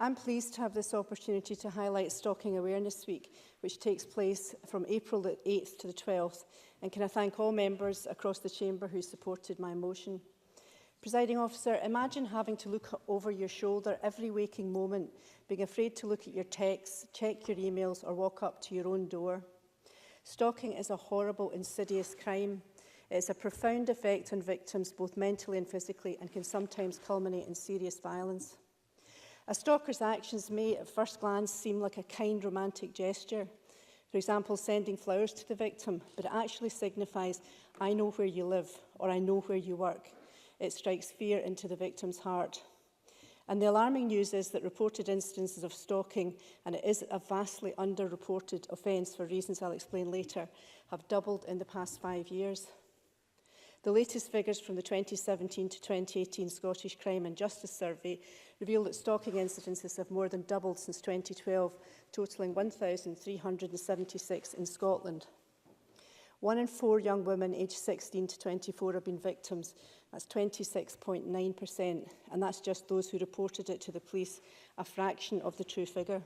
I'm pleased to have this opportunity to highlight Stalking Awareness Week, which takes place from April the 8th to the 12th, and can I thank all members across the Chamber who supported my motion. Presiding Officer, imagine having to look over your shoulder every waking moment, being afraid to look at your texts, check your emails or walk up to your own door. Stalking is a horrible, insidious crime. It has a profound effect on victims, both mentally and physically, and can sometimes culminate in serious violence. A stalker's actions may, at first glance, seem like a kind, romantic gesture. For example, sending flowers to the victim, but it actually signifies, I know where you live, or I know where you work. It strikes fear into the victim's heart. And the alarming news is that reported instances of stalking, and it is a vastly underreported offence for reasons I'll explain later, have doubled in the past 5 years. The latest figures from the 2017 to 2018 Scottish Crime and Justice Survey reveal that stalking incidences have more than doubled since 2012, totalling 1,376 in Scotland. 1 in 4 young women aged 16 to 24 have been victims. That's 26.9%, and that's just those who reported it to the police, a fraction of the true figure.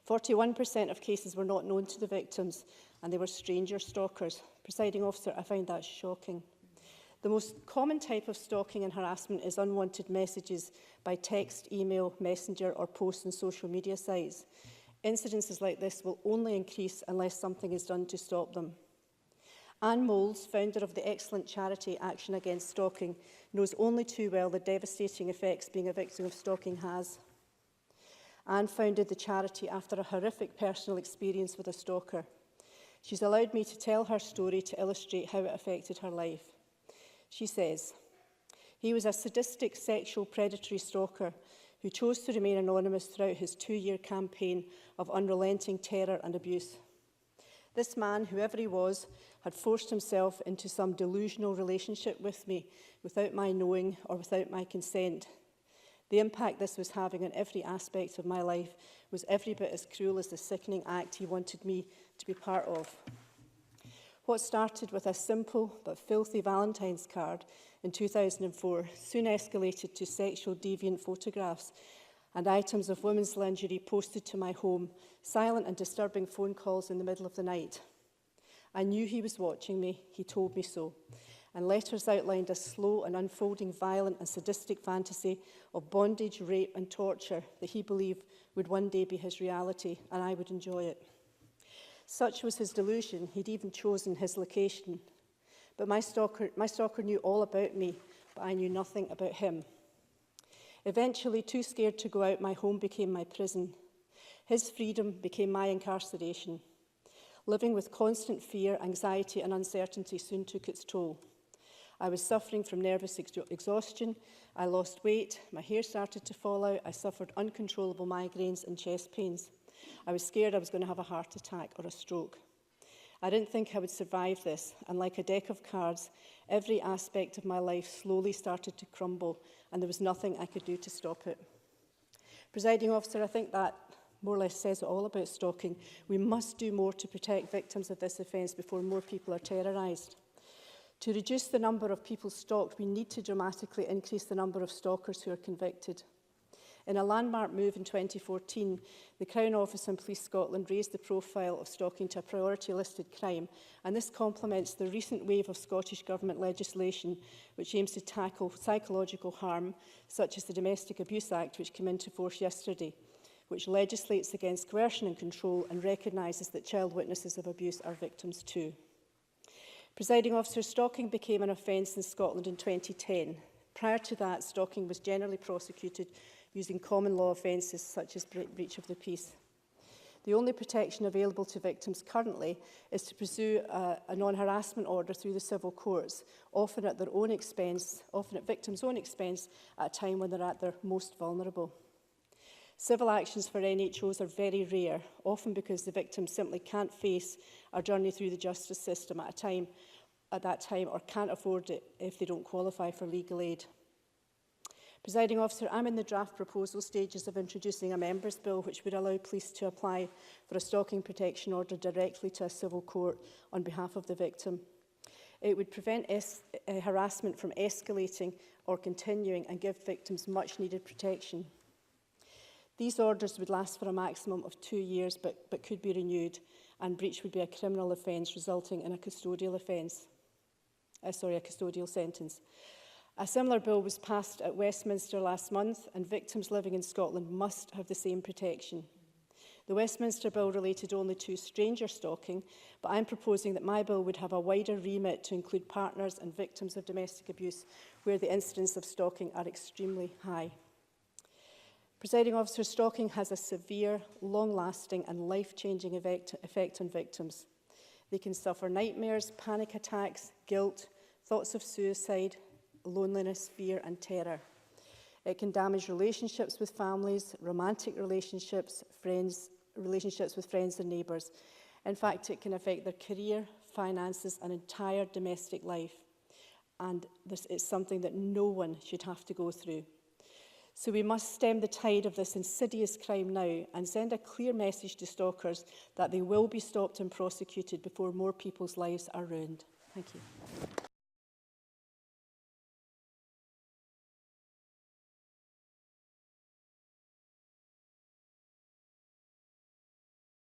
41% of cases were not known to the victims, and they were stranger stalkers. Presiding Officer, I find that shocking. The most common type of stalking and harassment is unwanted messages by text, email, messenger or posts on social media sites. Incidences like this will only increase unless something is done to stop them. Anne Moles, founder of the excellent charity Action Against Stalking, knows only too well the devastating effects being a victim of stalking has. Anne founded the charity after a horrific personal experience with a stalker. She's allowed me to tell her story to illustrate how it affected her life. She says, he was a sadistic sexual predatory stalker who chose to remain anonymous throughout his 2-year campaign of unrelenting terror and abuse. This man, whoever he was, had forced himself into some delusional relationship with me without my knowing or without my consent. The impact this was having on every aspect of my life was every bit as cruel as the sickening act he wanted me to be part of. What started with a simple but filthy Valentine's card in 2004 soon escalated to sexual deviant photographs and items of women's lingerie posted to my home, silent and disturbing phone calls in the middle of the night. I knew he was watching me, he told me so, and letters outlined a slow and unfolding violent and sadistic fantasy of bondage, rape and torture that he believed would one day be his reality, and I would enjoy it. Such was his delusion, he'd even chosen his location. But my stalker knew all about me, but I knew nothing about him. Eventually, too scared to go out, my home became my prison. His freedom became my incarceration. Living with constant fear, anxiety and uncertainty soon took its toll. I was suffering from nervous exhaustion, I lost weight, my hair started to fall out, I suffered uncontrollable migraines and chest pains. I was scared I was going to have a heart attack or a stroke. I didn't think I would survive this, and like a deck of cards, every aspect of my life slowly started to crumble, and there was nothing I could do to stop it. Presiding Officer, I think that more or less says it all about stalking. We must do more to protect victims of this offence before more people are terrorised. To reduce the number of people stalked, we need to dramatically increase the number of stalkers who are convicted. In a landmark move in 2014, the Crown Office and Police Scotland raised the profile of stalking to a priority-listed crime, and this complements the recent wave of Scottish Government legislation which aims to tackle psychological harm, such as the Domestic Abuse Act, which came into force yesterday, which legislates against coercion and control and recognises that child witnesses of abuse are victims too. Presiding Officer, stalking became an offence in Scotland in 2010. Prior to that, stalking was generally prosecuted using common law offences such as breach of the peace. The only protection available to victims currently is to pursue a non-harassment order through the civil courts, often at their own expense, often at victims' own expense, at a time when they're at their most vulnerable. Civil actions for NHOs are very rare, often because the victim simply can't face a journey through the justice system at that time, or can't afford it if they don't qualify for legal aid. Presiding Officer, I'm in the draft proposal stages of introducing a members' bill which would allow police to apply for a stalking protection order directly to a civil court on behalf of the victim. It would prevent harassment from escalating or continuing and give victims much needed protection. These orders would last for a maximum of 2 years, but could be renewed, and breach would be a criminal offence resulting in a custodial offence. A custodial sentence. A similar bill was passed at Westminster last month, and victims living in Scotland must have the same protection. The Westminster bill related only to stranger stalking, but I'm proposing that my bill would have a wider remit to include partners and victims of domestic abuse, where the incidents of stalking are extremely high. Presiding Officer, stalking has a severe, long-lasting and life-changing effect on victims. They can suffer nightmares, panic attacks, guilt, thoughts of suicide, loneliness, fear and terror. It can damage relationships with families, romantic relationships, relationships with friends and neighbours. In fact, it can affect their career, finances and entire domestic life. And it's something that no one should have to go through. So we must stem the tide of this insidious crime now and send a clear message to stalkers that they will be stopped and prosecuted before more people's lives are ruined. Thank you.